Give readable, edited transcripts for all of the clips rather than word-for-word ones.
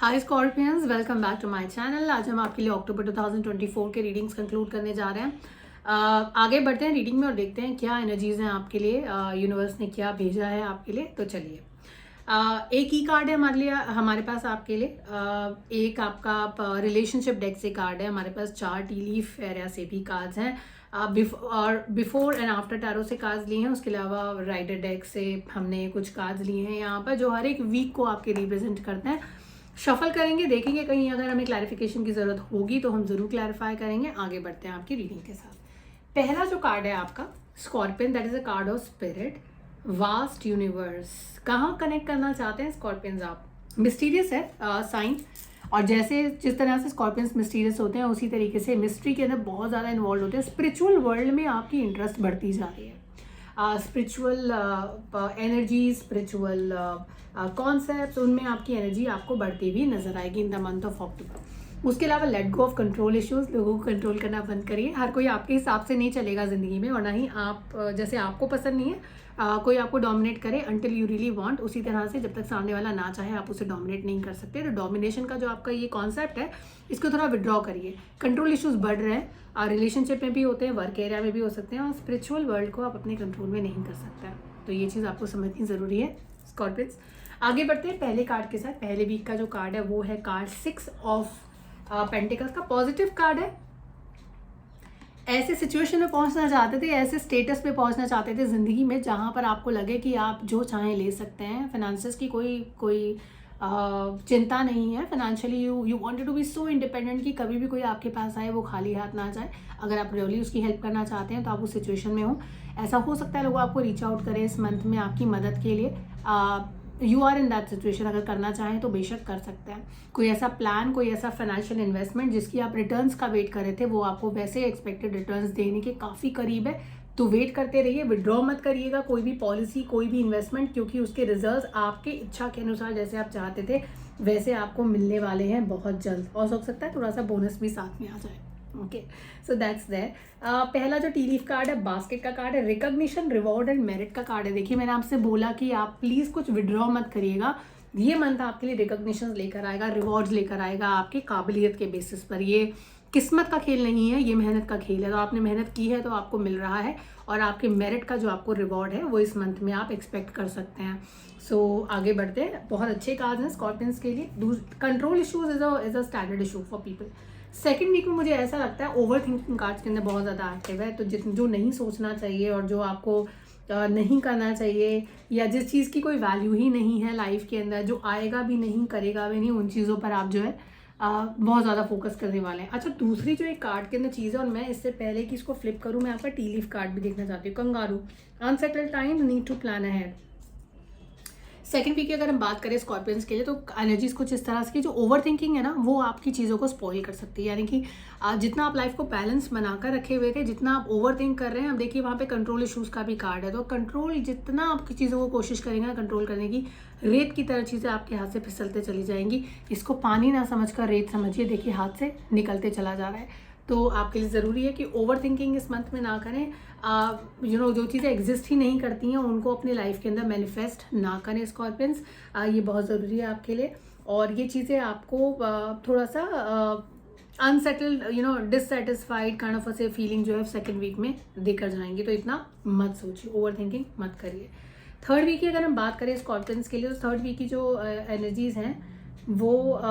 Hi scorpions, welcome back to my channel. आज हम आपके लिए अक्टूबर 2024 के रीडिंग्स कंक्लूड करने जा रहे हैं। आगे बढ़ते हैं रीडिंग में और देखते हैं क्या एनर्जीज हैं आपके लिए, यूनिवर्स ने क्या भेजा है आपके लिए। तो चलिए, एक ही कार्ड है हमारे लिए, हमारे पास आपके लिए। एक आपका रिलेशनशिप डेक से कार्ड है। हमारे पास 4 टी लीफ एरिया से भी कार्ड्स हैं, और बिफोर एंड आफ्टर टैरो से कार्ड्स लिए हैं। उसके अलावा राइडर डेक से हमने कुछ कार्ड्स लिए हैं यहाँ पर, जो हर एक वीक को आपके रिप्रेजेंट करते हैं। शफल करेंगे, देखेंगे कहीं अगर हमें क्लैरिफिकेशन की ज़रूरत होगी तो हम ज़रूर क्लैरिफाई करेंगे। आगे बढ़ते हैं आपकी रीडिंग के साथ। पहला जो कार्ड है आपका scorpion, that is a card of spirit, vast universe. कहाँ कनेक्ट करना चाहते हैं स्कॉर्पियंस आप? मिस्टीरियस है साइन, और जैसे जिस तरह से स्कॉर्पियंस मिस्टीरियस होते हैं उसी तरीके से मिस्ट्री के अंदर बहुत ज़्यादा इन्वॉल्व होते हैं। स्पिरिचुअल वर्ल्ड में आपकी इंटरेस्ट बढ़ती जा रही है। स्पिरिचुअल एनर्जी, स्पिरिचुअल कॉन्सेप्ट, उनमें आपकी एनर्जी आपको बढ़ती हुई नजर आएगी in the month of October. उसके अलावा let go of control issues, लोगों को कंट्रोल करना बंद करिए। हर कोई आपके हिसाब से नहीं चलेगा ज़िंदगी में, और ना ही आप जैसे आपको पसंद नहीं है कोई आपको डोमिनेट करे अंटिल यू रियली वांट। उसी तरह से जब तक सामने वाला ना चाहे आप उसे डोमिनेट नहीं कर सकते। तो डोमिनेशन का जो आपका ये कॉन्सेप्ट है, इसको थोड़ा विड्रॉ करिए। कंट्रोल इश्यूज बढ़ रहे हैं, रिलेशनशिप में भी होते हैं, वर्क एरिया में भी हो सकते हैं, और स्पिरिचुअल वर्ल्ड को आप अपने कंट्रोल में नहीं कर सकते। तो ये चीज़ आपको समझनी ज़रूरी है स्कॉर्पियंस। आगे बढ़ते हैं पहले कार्ड के साथ। पहले वीक का जो कार्ड है वो है कार्ड 6 ऑफ पेंटिकल्स का। पॉजिटिव कार्ड है। ऐसे सिचुएशन में पहुंचना चाहते थे, ऐसे स्टेटस पे पहुंचना चाहते थे ज़िंदगी में जहां पर आपको लगे कि आप जो चाहें ले सकते हैं। फाइनेंसेस की कोई कोई चिंता नहीं है। Financially you wanted to be so independent कि कभी भी कोई आपके पास आए वो खाली हाथ ना जाए। अगर आप रियली उसकी हेल्प करना चाहते हैं तो आप उस सिचुएशन में हो। ऐसा हो सकता है लोग आपको रीच आउट करें इस मंथ में आपकी मदद के लिए। You are in that situation, अगर करना चाहें तो बेशक कर सकते हैं। कोई ऐसा प्लान, कोई ऐसा फाइनेंशियल इन्वेस्टमेंट जिसकी आप रिटर्न्स का वेट कर रहे थे, वो आपको वैसे एक्सपेक्टेड रिटर्न्स देने के काफ़ी करीब है। तो वेट करते रहिए, विड्रॉ मत करिएगा कोई भी पॉलिसी, कोई भी इन्वेस्टमेंट, क्योंकि उसके रिजल्ट्स आपके इच्छा के अनुसार जैसे आप चाहते थे वैसे आपको मिलने वाले हैं बहुत जल्द। और हो सकता है थोड़ा सा बोनस भी साथ में आ जाए। Okay, so that's there. पहला जो टी लीफ कार्ड है बास्केट का कार्ड है। रिकॉग्निशन, रिवॉर्ड एंड मेरिट का कार्ड है। देखिए, मैंने आपसे बोला कि आप प्लीज़ कुछ विड्रॉ मत करिएगा। ये मंथ आपके लिए रिकॉग्निशन लेकर आएगा, रिवॉर्ड्स लेकर आएगा आपकी काबिलियत के बेसिस पर। ये किस्मत का खेल नहीं है, ये मेहनत का खेल है। तो आपने मेहनत की है तो आपको मिल रहा है, और आपके मेरिट का जो आपको रिवॉर्ड है वो इस मंथ में आप एक्सपेक्ट कर सकते हैं। सो आगे बढ़ते हैं। बहुत अच्छे कार्ड हैं स्कॉर्पियंस के लिए। Control issues is a standard issue for people. Second week में मुझे ऐसा लगता है ओवर थिंकिंग कार्ड्स के अंदर बहुत ज़्यादा एक्टिव है। तो जो नहीं सोचना चाहिए और जो आपको नहीं करना चाहिए, या जिस चीज़ की कोई वैल्यू ही नहीं है लाइफ के अंदर, जो आएगा भी नहीं करेगा भी नहीं, उन चीज़ों पर आप जो है बहुत ज़्यादा फोकस करने वाले हैं। अच्छा, दूसरी जो एक कार्ड के अंदर चीज़ है, और मैं इससे पहले कि इसको फ्लिप करूँ मैं आपका टी लीफ कार्ड भी देखना चाहती हूँ। Kangaroo, unsettled time, need to plan ahead. Second week की अगर हम बात करें स्कॉर्पियंस के लिए, तो एनर्जीज कुछ इस तरह से कि जो ओवर थिंकिंग है ना, वो आपकी चीज़ों को स्पॉइल कर सकती है। यानी कि जितना आप लाइफ को बैलेंस बनाकर रखे हुए थे, जितना आप ओवर थिंक कर रहे हैं, अब देखिए वहाँ पे कंट्रोल इशूज का भी कार्ड है। तो कंट्रोल, जितना आपकी चीज़ों को कोशिश करेंगे ना कंट्रोल करने की, रेत की तरह चीज़ें आपके हाथ से फिसलते चली जाएंगी। इसको पानी ना समझकर रेत समझिए। देखिए हाथ से निकलते चला जा रहा है। तो आपके लिए ज़रूरी है कि ओवर थिंकिंग इस मंथ में ना करें। जो चीज़ें एग्जिस्ट ही नहीं करती हैं उनको अपनी लाइफ के अंदर मैनिफेस्ट ना करें स्कॉर्पियंस। ये बहुत ज़रूरी है आपके लिए। और ये चीज़ें आपको थोड़ा सा अनसेटल्ड, डिससेटिस्फाइड काइंड ऑफ से फीलिंग जो है सेकेंड वीक में देकर जाएंगे। तो इतना मत सोचिए, ओवर थिंकिंग मत करिए। थर्ड वीक की अगर हम बात करें स्कॉर्पियंस के लिए, तो थर्ड वीक की जो एनर्जीज हैं वो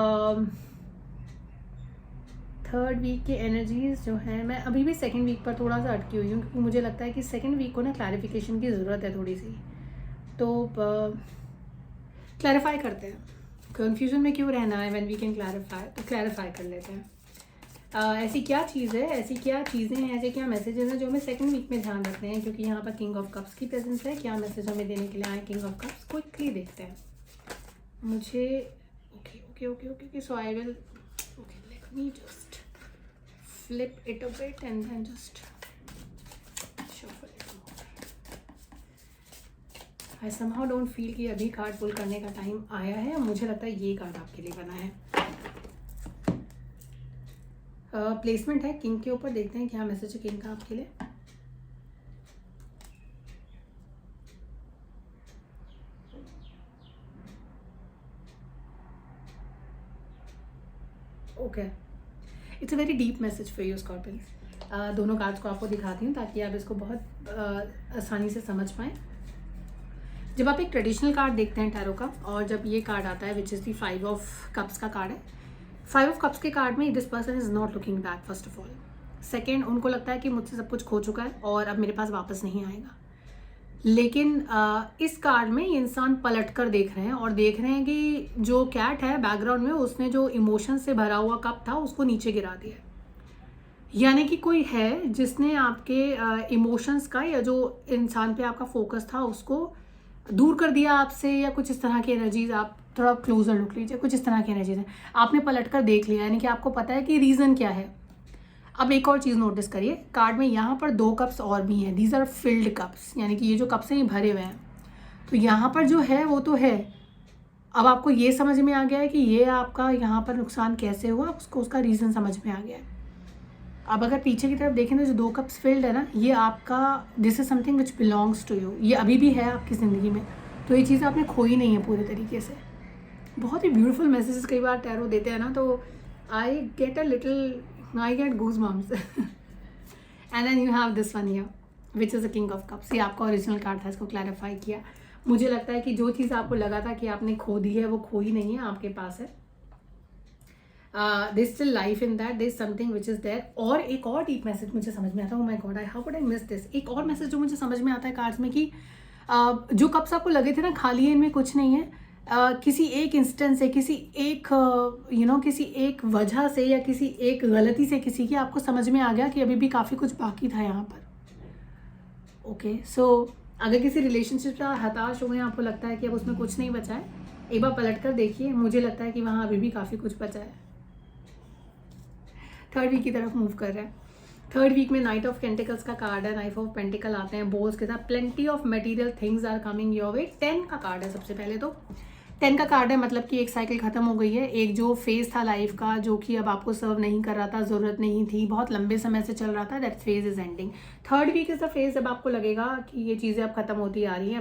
थर्ड वीक की एनर्जीज जो हैं, मैं अभी भी सेकंड वीक पर थोड़ा सा अटकी हुई हूँ, क्योंकि मुझे लगता है कि सेकंड वीक को ना क्लैरिफिकेशन की ज़रूरत है थोड़ी सी। तो क्लैरिफाई करते हैं। कन्फ्यूजन में क्यों रहना है, व्हेन वी कैन क्लैरिफाई, तो क्लैरिफाई कर लेते हैं। ऐसी क्या चीज़ है, ऐसी क्या चीज़ें हैं, ऐसे क्या मैसेजेस हैं जो हमें सेकंड वीक में ध्यान रखने हैं, क्योंकि यहाँ पर किंग ऑफ कप्स की प्रेजेंस है। क्या मैसेज हमें देने के लिए आए किंग ऑफ कप्स, क्विकली देखते हैं। मुझे okay okay okay okay so I will, okay let me just flip it a bit and then just shuffle it more. I somehow don't feel कि अभी कार्ड पुल करने का टाइम आया है। मुझे लगता है ये कार्ड आपके लिए बना है। प्लेसमेंट है किंग के ऊपर, देखते हैं क्या मैसेज है किंग का आपके लिए। Okay, it's a very deep message for you scorpions. दोनों कार्ड्स को आपको दिखाती हूँ ताकि आप इसको बहुत आसानी से समझ पाएँ। जब आप एक ट्रेडिशनल कार्ड देखते हैं टैरो का, और जब ये कार्ड आता है which is the 5 of cups का कार्ड है, 5 ऑफ कप्स के कार्ड में this person is not looking back first of all. Second, उनको लगता है कि मुझसे सब कुछ खो चुका है और अब मेरे पास वापस नहीं आएगा। लेकिन इस कार्ड में ये इंसान पलट कर देख रहे हैं और देख रहे हैं कि जो कैट है बैकग्राउंड में, उसने जो इमोशन से भरा हुआ कप था उसको नीचे गिरा दिया। यानी कि कोई है जिसने आपके इमोशंस का, या जो इंसान पे आपका फोकस था, उसको दूर कर दिया आपसे, या कुछ इस तरह की एनर्जीज। आप थोड़ा क्लोजर लुक लीजिए, कुछ इस तरह की एनर्जीज है, आपने पलट कर देख लिया, यानी कि आपको पता है कि रीज़न क्या है। अब एक और चीज़ नोटिस करिए, कार्ड में यहाँ पर 2 कप्स और भी हैं, दीज आर फिल्ड कप्स, यानी कि ये जो कप्स हैं ये भरे हुए हैं। तो यहाँ पर जो है वो तो है। अब आपको ये समझ में आ गया है कि ये आपका यहाँ पर नुकसान कैसे हुआ, उसका रीज़न समझ में आ गया है। अब अगर पीछे की तरफ देखें तो जो 2 कप्स फिल्ड है ना, ये आपका, this is something which belongs to you, ये अभी भी है आपकी ज़िंदगी में। तो ये चीज़ आपने खोई नहीं है पूरे तरीके से। बहुत ही ब्यूटीफुल मैसेजेस कई बार टैरो देते हैं ना, तो I get goose bumps. And then you have this one here which is the king of cups. ये आपका ओरिजिनल कार्ड था, इसको क्लैरिफाई किया। मुझे लगता है कि जो चीज़ आपको लगा था कि आपने खो दी है, वो खोई नहीं है, आपके पास है। there's still life in that, there's something which is there। और एक और डीप मैसेज मुझे समझ में आता है, oh my god, how could I miss this। एक और मैसेज जो मुझे समझ में आता है कार्ड्स में कि जो कप्स आपको लगे थे ना खाली है, इनमें कुछ नहीं है, किसी एक इंस्टेंस से, किसी एक किसी एक वजह से, या किसी एक गलती से किसी की, आपको समझ में आ गया कि अभी भी काफ़ी कुछ बाकी था यहाँ पर। ओके, सो अगर किसी रिलेशनशिप से हताश हो गए, आपको लगता है कि अब उसमें कुछ नहीं बचा है, एक बार पलट कर देखिए, मुझे लगता है कि वहाँ अभी भी काफ़ी कुछ बचा है। थर्ड वीक की तरफ मूव कर रहा है। थर्ड वीक में नाइट ऑफ पेंटिकल्स का कार्ड है, नाइट ऑफ पेंटिकल आते हैं बोल्स के साथ, plenty of material things are coming your way. 10 का कार्ड है सबसे पहले तो। 10 का कार्ड है मतलब कि एक साइकिल खत्म हो गई है, एक जो फेज था लाइफ का जो कि अब आपको सर्व नहीं कर रहा था, ज़रूरत नहीं थी, बहुत लंबे समय से चल रहा था, that phase is ending. Third week is the phase जब आपको लगेगा कि ये चीज़ें अब ख़त्म होती आ रही हैं,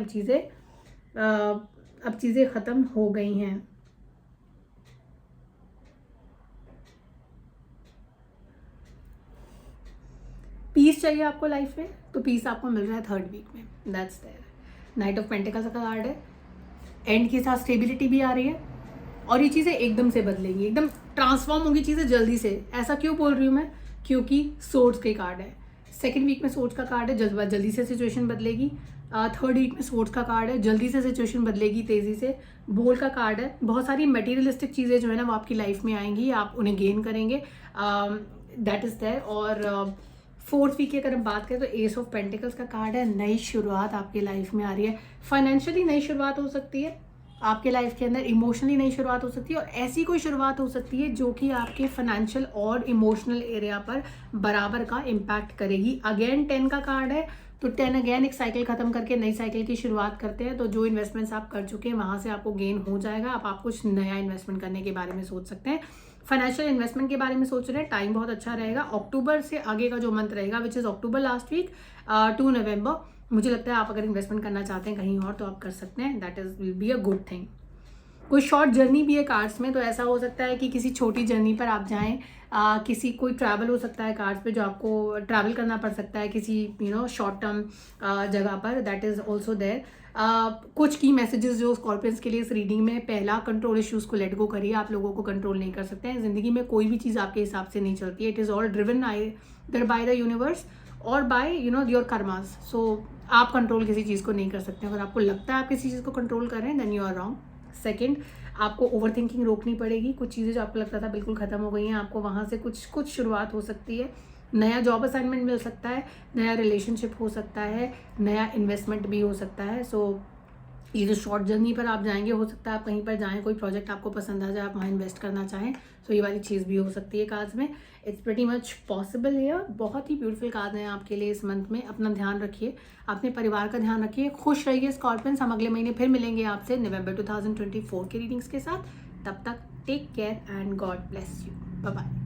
अब चीज़ें ख़त्म हो गई हैं। पीस चाहिए आपको लाइफ में, तो पीस आपको मिल रहा है थर्ड वीक में, that's there. Knight of pentacles का कार्ड है, एंड के साथ स्टेबिलिटी भी आ रही है, और ये चीज़ें एकदम से बदलेंगी, एकदम ट्रांसफॉर्म होंगी चीज़ें जल्दी से। ऐसा क्यों बोल रही हूँ मैं, क्योंकि सोर्ड्स के कार्ड है। सेकेंड वीक में सोर्ड्स का कार्ड है, जल्दी से सिचुएशन बदलेगी। थर्ड वीक में सोर्ड्स का कार्ड है, जल्दी से सिचुएशन बदलेगी, तेज़ी से। बोल का कार्ड है, बहुत सारी मटेरियलिस्टिक चीज़ें जो है ना वो आपकी लाइफ में आएंगी, आप उन्हें गेन करेंगे, दैट इज़ देयर। और फोर्थ वीक की अगर हम बात करें तो एस ऑफ पेंटिकल्स का कार्ड है, नई शुरुआत आपकी लाइफ में आ रही है। फाइनेंशियली नई शुरुआत हो सकती है आपके लाइफ के अंदर, इमोशनली नई शुरुआत हो सकती है, और ऐसी कोई शुरुआत हो सकती है जो कि आपके फाइनेंशियल और इमोशनल एरिया पर बराबर का इम्पैक्ट करेगी। अगेन 10 का कार्ड है, तो 10 अगेन एक साइकिल खत्म करके नई साइकिल की शुरुआत करते हैं। तो जो इन्वेस्टमेंट्स आप कर चुके हैं वहाँ से आपको गेन हो जाएगा, अब आप कुछ नया इन्वेस्टमेंट करने के बारे में सोच सकते हैं। फाइनेंशियल इन्वेस्टमेंट के बारे में सोच रहे हैं, टाइम बहुत अच्छा रहेगा। अक्टूबर से आगे का जो मंथ रहेगा which is October last week to November, मुझे लगता है आप अगर इन्वेस्टमेंट करना चाहते हैं कहीं और तो आप कर सकते हैं, that is will be a good thing. कोई शॉर्ट जर्नी भी है कार्ड्स में, तो ऐसा हो सकता है कि किसी छोटी जर्नी पर आप जाएं, किसी कोई ट्रैवल हो सकता है कार्ड्स पे, जो आपको ट्रैवल करना पड़ सकता है किसी शॉर्ट टर्म जगह पर, दैट इज़ ऑल्सो देयर। कुछ की मैसेजेस जो स्कॉर्पियंस के लिए इस रीडिंग में, पहला कंट्रोल इश्यूज को लेट गो करिए, आप लोगों को कंट्रोल नहीं कर सकते हैं ज़िंदगी में, कोई भी चीज़ आपके हिसाब से नहीं चलती है, it is all driven either by the universe और बाय योर कर्मास। सो आप कंट्रोल किसी चीज़ को नहीं कर सकते। अगर आपको लगता है आप किसी चीज़ को कंट्रोल कर रहे हैं then you are wrong. Second, आपको ओवर थिंकिंग रोकनी पड़ेगी, कुछ चीज़ें जो आपको लगता था बिल्कुल ख़त्म हो गई हैं, आपको वहाँ से कुछ शुरुआत हो सकती है, नया जॉब असाइनमेंट मिल सकता है, नया रिलेशनशिप हो सकता है, नया इन्वेस्टमेंट भी हो सकता है। सो ये जो शॉर्ट जर्नी पर आप जाएंगे, हो सकता है आप कहीं पर जाएं, कोई प्रोजेक्ट आपको पसंद आ जाए, आप वहाँ इन्वेस्ट करना चाहें, तो ये वाली चीज़ भी हो सकती है कार्ड्स में। It's pretty much possible here. बहुत ही ब्यूटीफुल कार्ड हैं आपके लिए इस मंथ में। अपना ध्यान रखिए, अपने परिवार का ध्यान रखिए, खुश रहिए स्कॉर्पियंस। हम अगले महीने फिर मिलेंगे आपसे नवंबर 2024 के रीडिंग्स के साथ। तब तक take care and God bless you. Bye bye.